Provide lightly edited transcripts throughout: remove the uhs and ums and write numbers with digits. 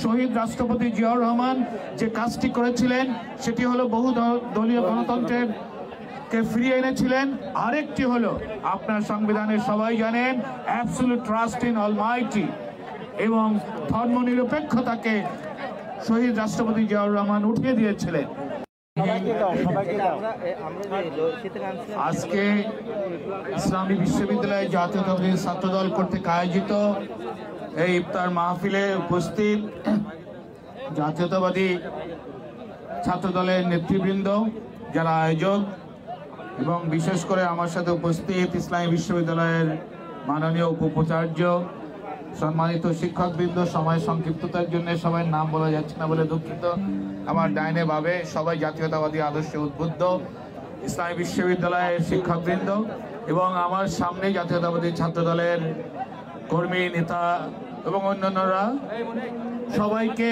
শহীদ রাষ্ট্রপতি জিয়াউর রহমান যে কাজটি করেছিলেন সেটি হলো বহু দলীয় গণতন্ত্রের কে ফিরিয়ে এনেছিলেন। আরেকটি হলো আপনার সংবিধানের সবাই জানেন অ্যাবসলিউট ট্রাস্ট ইন অলমাইটি এবং ধর্মনিরপেক্ষতাকে শহীদ রাষ্ট্রপতি জিয়াউর রহমান উঠিয়ে দিয়েছিলেন। আজকে ইসলামী বিশ্ববিদ্যালয় জাতীয়তাবাদী ছাত্রদল কর্তৃক আয়োজিত এই ইফতার মাহফিলে উপস্থিত জাতীয়তাবাদী ছাত্রদলের নেতৃবৃন্দ, যারা আয়োজক এবং বিশেষ করে আমার সাথে উপস্থিত ইসলামী বিশ্ববিদ্যালয়ের মাননীয় উপাচার্য, সম্মানিত শিক্ষকবৃন্দ, সময় সংক্ষিপ্ততার জন্য সবাই নাম বলা যাচ্ছে না বলে দুঃখিত। আমার ডাইনে ভাবে সবাই জাতীয়তাবাদী আদর্শে উদ্বুদ্ধ ইসলামী বিশ্ববিদ্যালয়ের শিক্ষকবৃন্দ এবং আমার সামনে জাতীয়তাবাদী ছাত্রদলের কর্মী, নেতা এবং অন্যান্যরা, সবাইকে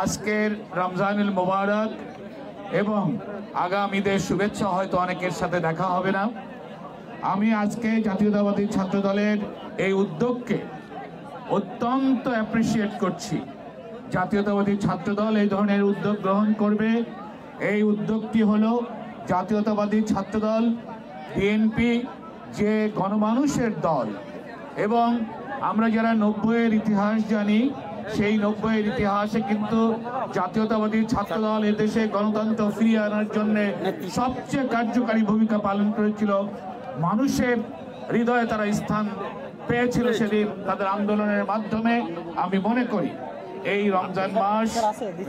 আজকের রমজানুল মোবারক এবং আগামী ঈদের শুভেচ্ছা। হয়তো অনেকের সাথে দেখা হবে না। আমি আজকে জাতীয়তাবাদী ছাত্রদলের এই উদ্যোগকে অত্যন্ত অ্যাপ্রিসিয়েট করছি। জাতীয়তাবাদী ছাত্রদল এই ধরনের উদ্যোগ গ্রহণ করবে। এই উদ্যোগটি হলো জাতীয়তাবাদী ছাত্রদল বিএনপি যে গণমানুষের দল, এবং আমরা যারা 90-এর ইতিহাস জানি, সেই 90-এর ইতিহাসে কিন্তু জাতীয়তাবাদী ছাত্রদল এদেশে গণতন্ত্র ফিরিয়ে আনার জন্য সবচেয়ে কার্যকারী ভূমিকা পালন করেছিল। মানুষের হৃদয়ে তারা স্থান পেয়েছিল সেদিন তাদের আন্দোলনের মাধ্যমে। আমি মনে করি এই রমজান মাস,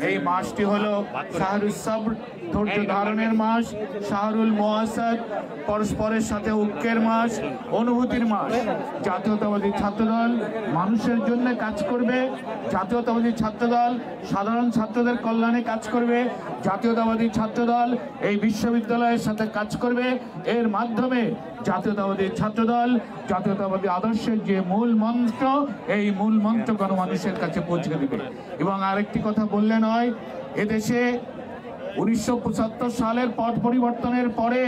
এই মাসটি হলো শাহরুল সবর, ধৈর্য ধারণের মাস, শাহরুল মুআসাদ, পরস্পরের সাথে ঐক্যের মাস, অনুভূতির মাস। জাতীয়তাবাদী ছাত্রদল মানুষের জন্য কাজ করবে। জাতীয়তাবাদী ছাত্রদল সাধারণ ছাত্রদের কল্যাণে কাজ করবে। জাতীয়তাবাদী ছাত্রদল এই বিশ্ববিদ্যালয়ের সাথে কাজ করবে। এর মাধ্যমে জাতীয়তাবাদী ছাত্রদল জাতীয়তাবাদী আদর্শের যে মূল মন্ত্র, এই মূল মন্ত্র গণমানুষের কাছে পৌঁছে দেবে। এবং আরেকটি কথা বললে নয়, এদেশে 1975 সালের পট পরিবর্তনের পরে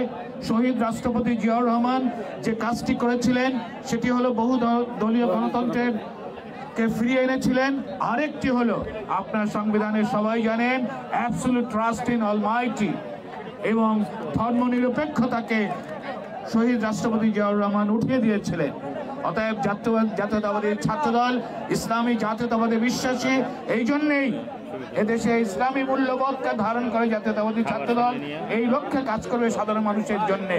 শহীদ রাষ্ট্রপতি জিয়াউর রহমান যে কাজটি করেছিলেন সেটি হলো বহু দলীয় গণতন্ত্রের কে ফিরিয়ে এনেছিলেন। আরেকটি হলো আপনার সংবিধানের সবাই জানেন অ্যাবসলিউট ট্রাস্ট ইন অলমাইটি এবং ধর্মনিরপেক্ষতাকে শহীদ রাষ্ট্রপতি জিয়াউর রহমান উঠিয়ে দিয়েছিলেন। অতএব জাতীয়তাবাদী ছাত্রদল ইসলামী জাতীয়তাবাদে বিশ্বাসী। এই জন্যেই এদেশে ইসলামী মূল্যবোধকে ধারণ করে জাতীয়তাবাদী ছাত্রদল এই লক্ষ্যে কাজ করবে, সাধারণ মানুষের জন্য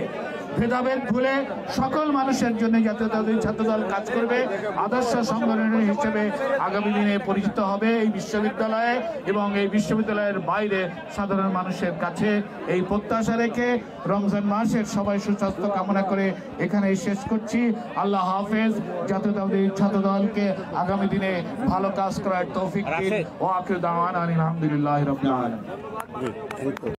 ভেদাভেদ ভুলে সকল মানুষের জন্য জাতীয়তাবাদী ছাত্রদল কাজ করবে। আদর্শ সংগঠন হিসেবে আগামী দিনে পরিচিত হবে এই বিশ্ববিদ্যালয়ে এবং এই বিশ্ববিদ্যালয়ের বাইরে সাধারণ মানুষের কাছে। এই প্রত্যাশা রেখে রমজান মাসের সবাই সুস্বাস্থ্য কামনা করে এখানে শেষ করছি। আল্লাহ হাফেজ। জাতীয়তাবাদী ছাত্রদলকে আগামী দিনে ভালো কাজ করার তৌফিক দিন। ওয়া আখিরু দাওয়ানা আলহামদুলিল্লাহি রাব্বিল আলামিন।